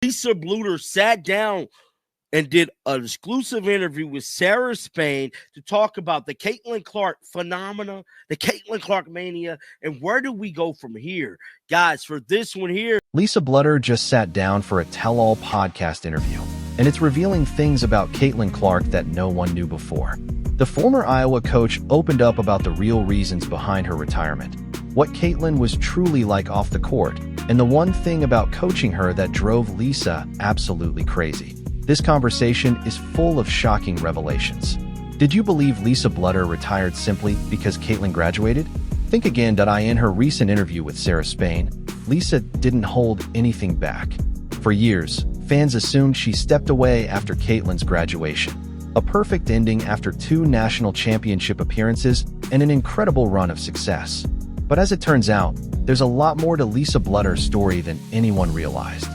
Lisa Bluder sat down and did an exclusive interview with Sarah Spain to talk about the Caitlin Clark phenomena, the Caitlin Clark mania, and where do we go from here? Guys, for this one here, Lisa Bluder just sat down for a tell-all podcast interview, and it's revealing things about Caitlin Clark that no one knew before. The former Iowa coach opened up about the real reasons behind her retirement, what Caitlin was truly like off the court, and the one thing about coaching her that drove Lisa absolutely crazy. This conversation is full of shocking revelations. Did you believe Lisa Bluder retired simply because Caitlin graduated? Think again. In her recent interview with Sarah Spain, Lisa didn't hold anything back. For years, fans assumed she stepped away after Caitlin's graduation. A perfect ending after 2 national championship appearances and an incredible run of success. But as it turns out, there's a lot more to Lisa Bluder's story than anyone realized.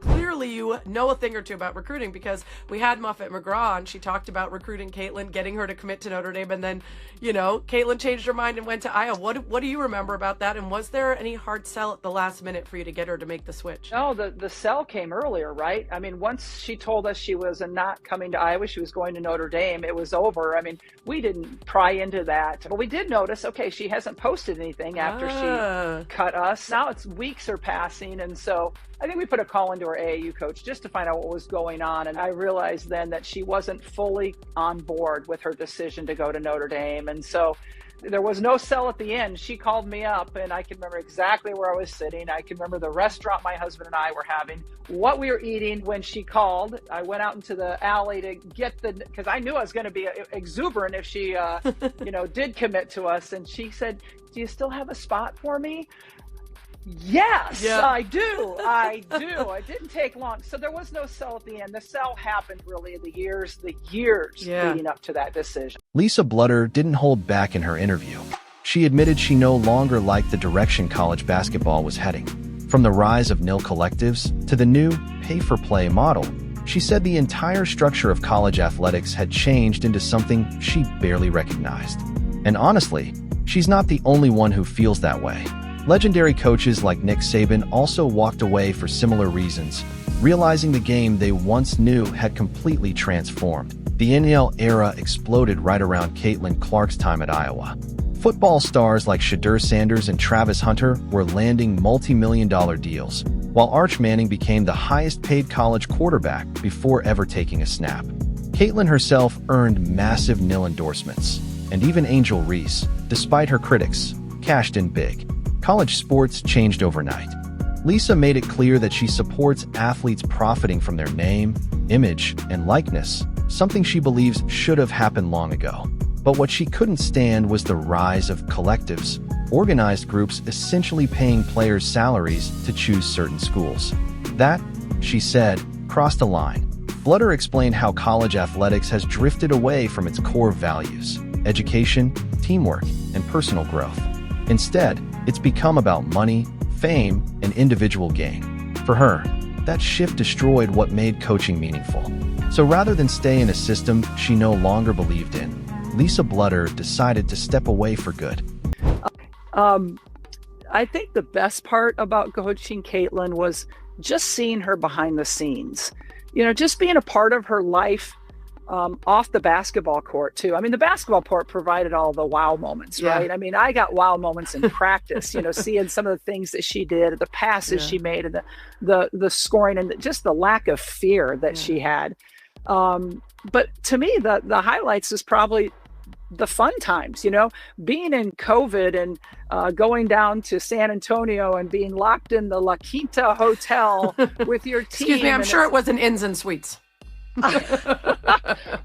Clearly you know a thing or two about recruiting, because we had Muffet McGraw and she talked about recruiting Caitlin, getting her to commit to Notre Dame, and then, Caitlin changed her mind and went to Iowa. What do you remember about that? And was there any hard sell at the last minute for you to get her to make the switch? No, the sell came earlier, right? I mean, once she told us she was not coming to Iowa, she was going to Notre Dame, it was over. I mean, we didn't pry into that. But we did notice, okay, she hasn't posted anything after she cut us. Now weeks are passing, and so I think we put a call into our AAU coach just to find out what was going on. And I realized then that she wasn't fully on board with her decision to go to Notre Dame. And so there was no sell at the end. She called me up, and I can remember exactly where I was sitting. I can remember the restaurant my husband and I were having, what we were eating when she called. I went out into the alley to get because I knew I was going to be exuberant if she, did commit to us. And she said, "Do you still have a spot for me?" Yes, yeah. I do. It didn't take long. So there was no sell at the end. The sell happened really in the years leading up to that decision. Lisa Bluder didn't hold back in her interview. She admitted she no longer liked the direction college basketball was heading. From the rise of nil collectives to the new pay-for-play model, she said the entire structure of college athletics had changed into something she barely recognized. And honestly, she's not the only one who feels that way. Legendary coaches like Nick Saban also walked away for similar reasons, realizing the game they once knew had completely transformed. The NIL era exploded right around Caitlin Clark's time at Iowa. Football stars like Shedeur Sanders and Travis Hunter were landing multi-million-dollar deals, while Arch Manning became the highest-paid college quarterback before ever taking a snap. Caitlin herself earned massive NIL endorsements, and even Angel Reese, despite her critics, cashed in big. College sports changed overnight. Lisa made it clear that she supports athletes profiting from their name, image, and likeness, something she believes should have happened long ago. But what she couldn't stand was the rise of collectives, organized groups essentially paying players salaries to choose certain schools. That, she said, crossed a line. Bluder explained how college athletics has drifted away from its core values: education, teamwork, and personal growth. Instead, it's become about money, fame, and individual gain. For her, that shift destroyed what made coaching meaningful. So rather than stay in a system she no longer believed in, Lisa Bluder decided to step away for good. I think the best part about coaching Caitlin was just seeing her behind the scenes. Just being a part of her life off the basketball court too. I mean, the basketball court provided all the wow moments, right? I mean, I got wow moments in practice, seeing some of the things that she did, the passes she made, and the scoring, and just the lack of fear that she had. But to me, the highlights is probably the fun times, being in COVID and going down to San Antonio and being locked in the La Quinta Hotel with your team. Excuse me, I'm sure it wasn't Inns and Suites.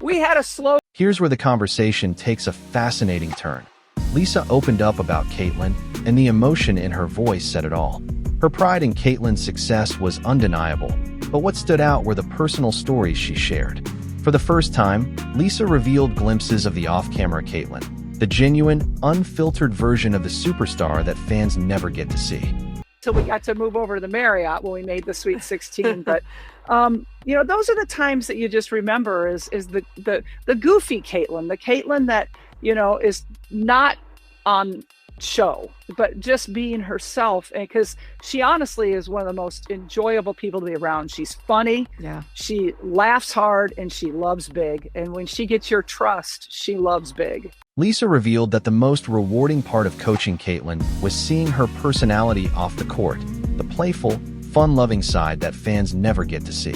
We had a slow. Here's where the conversation takes a fascinating turn. Lisa opened up about Caitlin, and the emotion in her voice said it all. Her pride in Caitlin's success was undeniable, but what stood out were the personal stories she shared. For the first time, Lisa revealed glimpses of the off-camera Caitlin, the genuine, unfiltered version of the superstar that fans never get to see. So we got to move over to the Marriott when we made the Sweet 16, but those are the times that you just remember is the goofy Caitlin, the Caitlin that is not on show, but just being herself. And because she honestly is one of the most enjoyable people to be around. She's funny. Yeah. She laughs hard and she loves big. And when she gets your trust, she loves big. Lisa revealed that the most rewarding part of coaching Caitlin was seeing her personality off the court, the playful, fun-loving side that fans never get to see.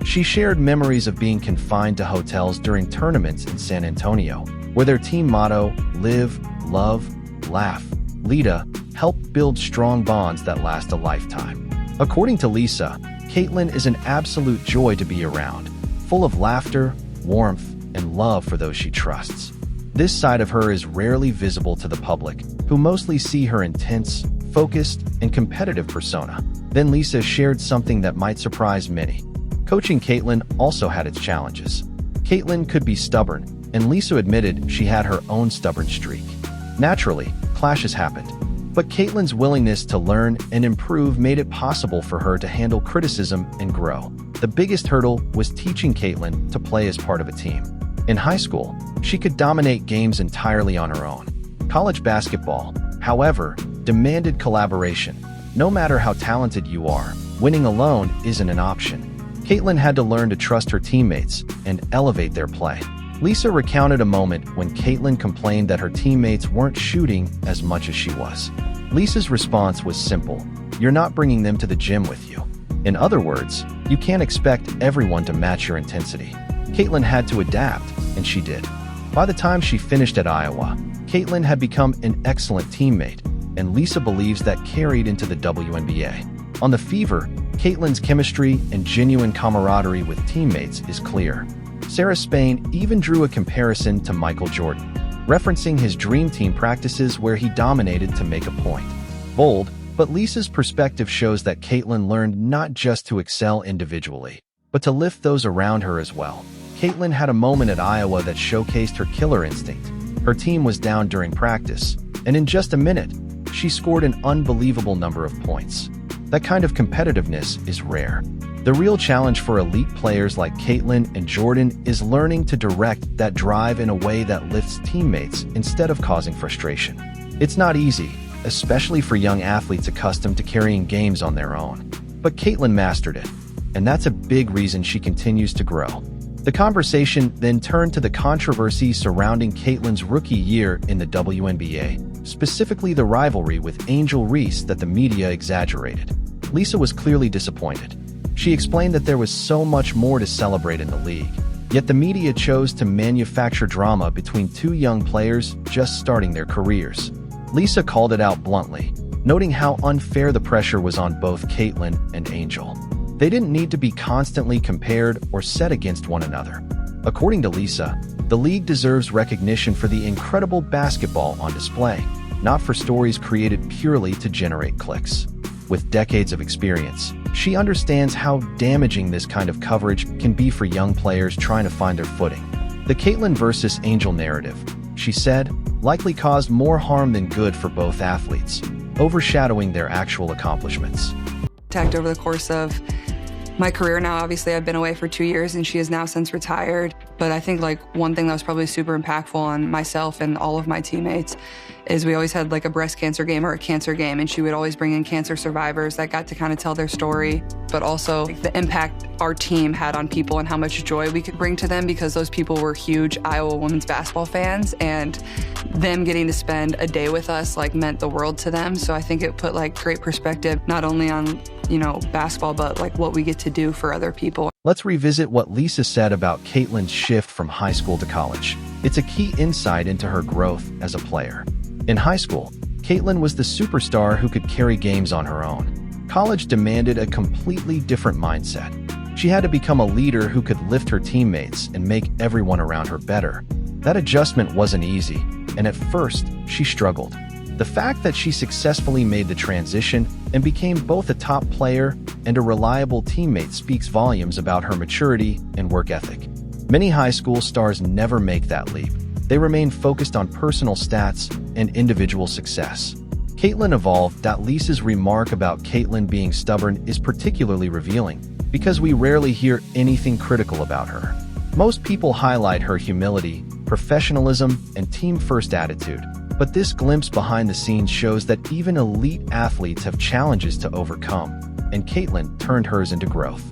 She shared memories of being confined to hotels during tournaments in San Antonio, where their team motto, "Live, Love, Laugh, Lita," helped build strong bonds that last a lifetime. According to Lisa, Caitlin is an absolute joy to be around, full of laughter, warmth, and love for those she trusts. This side of her is rarely visible to the public, who mostly see her intense, focused, and competitive persona. Then Lisa shared something that might surprise many. Coaching Caitlin also had its challenges. Caitlin could be stubborn, and Lisa admitted she had her own stubborn streak. Naturally, clashes happened, but Caitlin's willingness to learn and improve made it possible for her to handle criticism and grow. The biggest hurdle was teaching Caitlin to play as part of a team. In high school, she could dominate games entirely on her own. College basketball, however, demanded collaboration. No matter how talented you are, winning alone isn't an option. Caitlin had to learn to trust her teammates and elevate their play. Lisa recounted a moment when Caitlin complained that her teammates weren't shooting as much as she was. Lisa's response was simple: "You're not bringing them to the gym with you." In other words, you can't expect everyone to match your intensity. Caitlin had to adapt, and she did. By the time she finished at Iowa, Caitlin had become an excellent teammate, and Lisa believes that carried into the WNBA. On the Fever, Caitlin's chemistry and genuine camaraderie with teammates is clear. Sarah Spain even drew a comparison to Michael Jordan, referencing his Dream Team practices where he dominated to make a point. Bold, but Lisa's perspective shows that Caitlin learned not just to excel individually, but to lift those around her as well. Caitlin had a moment at Iowa that showcased her killer instinct. Her team was down during practice, and in just a minute, she scored an unbelievable number of points. That kind of competitiveness is rare. The real challenge for elite players like Caitlin and Jordan is learning to direct that drive in a way that lifts teammates instead of causing frustration. It's not easy, especially for young athletes accustomed to carrying games on their own. But Caitlin mastered it, and that's a big reason she continues to grow. The conversation then turned to the controversy surrounding Caitlin's rookie year in the WNBA, specifically the rivalry with Angel Reese that the media exaggerated. Lisa was clearly disappointed. She explained that there was so much more to celebrate in the league, yet the media chose to manufacture drama between two young players just starting their careers. Lisa called it out bluntly, noting how unfair the pressure was on both Caitlin and Angel. They didn't need to be constantly compared or set against one another. According to Lisa, the league deserves recognition for the incredible basketball on display, not for stories created purely to generate clicks. With decades of experience, she understands how damaging this kind of coverage can be for young players trying to find their footing. The Caitlin versus Angel narrative, she said, likely caused more harm than good for both athletes, overshadowing their actual accomplishments. Over the course of my career now, obviously I've been away for 2 years and she has now since retired. But I think one thing that was probably super impactful on myself and all of my teammates is we always had a breast cancer game or a cancer game, and she would always bring in cancer survivors that got to kind of tell their story, but also the impact our team had on people and how much joy we could bring to them, because those people were huge Iowa women's basketball fans, and them getting to spend a day with us meant the world to them. So I think it put great perspective, not only on basketball, but what we get to do for other people. Let's revisit what Lisa said about Caitlin's shift from high school to college. It's a key insight into her growth as a player. In high school, Caitlin was the superstar who could carry games on her own. College demanded a completely different mindset. She had to become a leader who could lift her teammates and make everyone around her better. That adjustment wasn't easy, and at first, she struggled. The fact that she successfully made the transition and became both a top player and a reliable teammate speaks volumes about her maturity and work ethic. Many high school stars never make that leap. They remain focused on personal stats and individual success. Caitlin evolved. Lisa's remark about Caitlin being stubborn is particularly revealing, because we rarely hear anything critical about her. Most people highlight her humility, professionalism, and team-first attitude, But this glimpse behind the scenes shows that even elite athletes have challenges to overcome, and Caitlin turned hers into growth.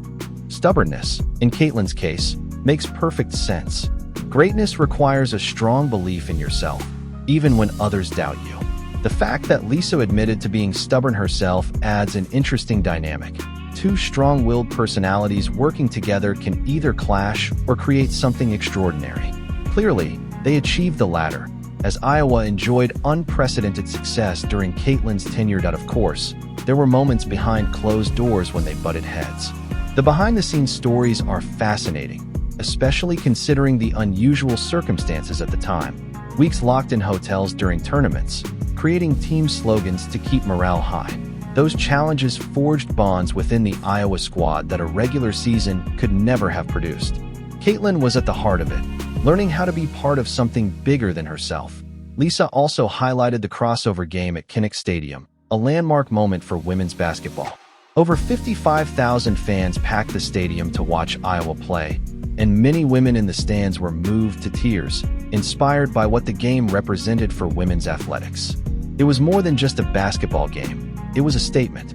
Stubbornness, in Caitlin's case, makes perfect sense. Greatness requires a strong belief in yourself, even when others doubt you. The fact that Lisa admitted to being stubborn herself adds an interesting dynamic. Two strong-willed personalities working together can either clash or create something extraordinary. Clearly, they achieved the latter, as Iowa enjoyed unprecedented success during Caitlin's tenure. Of course, there were moments behind closed doors when they butted heads. The behind-the-scenes stories are fascinating, especially considering the unusual circumstances at the time. Weeks locked in hotels during tournaments, creating team slogans to keep morale high. Those challenges forged bonds within the Iowa squad that a regular season could never have produced. Caitlin was at the heart of it, learning how to be part of something bigger than herself. Lisa also highlighted the crossover game at Kinnick Stadium, a landmark moment for women's basketball. Over 55,000 fans packed the stadium to watch Iowa play, and many women in the stands were moved to tears, inspired by what the game represented for women's athletics. It was more than just a basketball game. It was a statement.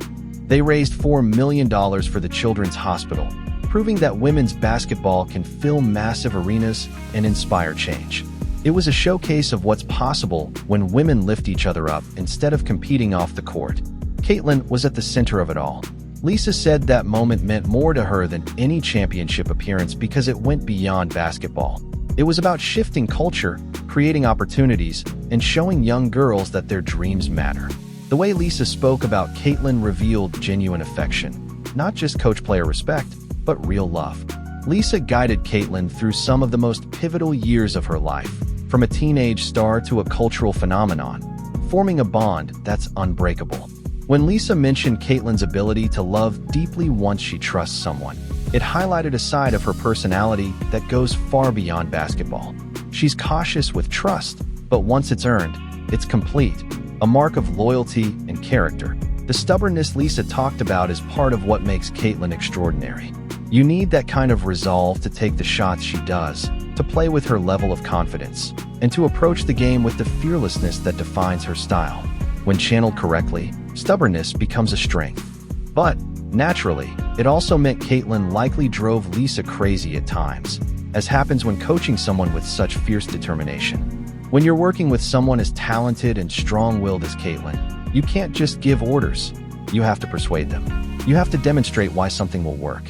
They raised $4 million for the Children's Hospital, proving that women's basketball can fill massive arenas and inspire change. It was a showcase of what's possible when women lift each other up instead of competing off the court. Caitlin was at the center of it all. Lisa said that moment meant more to her than any championship appearance because it went beyond basketball. It was about shifting culture, creating opportunities, and showing young girls that their dreams matter. The way Lisa spoke about Caitlin revealed genuine affection, not just coach-player respect, but real love. Lisa guided Caitlin through some of the most pivotal years of her life, from a teenage star to a cultural phenomenon, forming a bond that's unbreakable. When Lisa mentioned Caitlin's ability to love deeply once she trusts someone, it highlighted a side of her personality that goes far beyond basketball. She's cautious with trust, but once it's earned, it's complete, a mark of loyalty and character. The stubbornness Lisa talked about is part of what makes Caitlin extraordinary. You need that kind of resolve to take the shots she does, to play with her level of confidence, and to approach the game with the fearlessness that defines her style. When channeled correctly, stubbornness becomes a strength. But, naturally, it also meant Caitlin likely drove Lisa crazy at times, as happens when coaching someone with such fierce determination. When you're working with someone as talented and strong-willed as Caitlin, you can't just give orders. You have to persuade them. You have to demonstrate why something will work.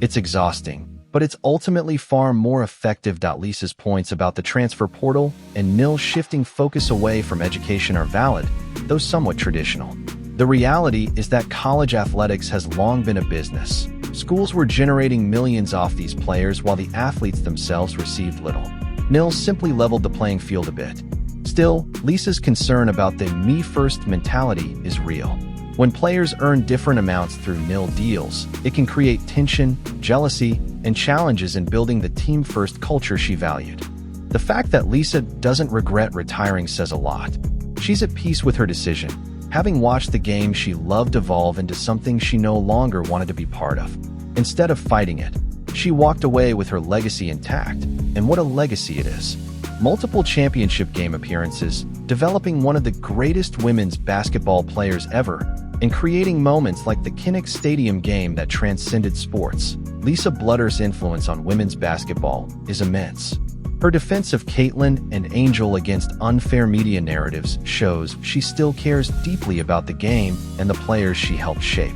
It's exhausting, but it's ultimately far more effective. Lisa's points about the transfer portal and Nil's shifting focus away from education are valid, though somewhat traditional. The reality is that college athletics has long been a business. Schools were generating millions off these players while the athletes themselves received little. Nil simply leveled the playing field a bit. Still, Lisa's concern about the me-first mentality is real. When players earn different amounts through nil deals, it can create tension, jealousy, and challenges in building the team-first culture she valued. The fact that Lisa doesn't regret retiring says a lot. She's at peace with her decision, having watched the game she loved evolve into something she no longer wanted to be part of. Instead of fighting it, she walked away with her legacy intact, and what a legacy it is. Multiple championship game appearances, developing one of the greatest women's basketball players ever, and creating moments like the Kinnick Stadium game that transcended sports. Lisa Bluder's influence on women's basketball is immense. Her defense of Caitlin and Angel against unfair media narratives shows she still cares deeply about the game and the players she helped shape.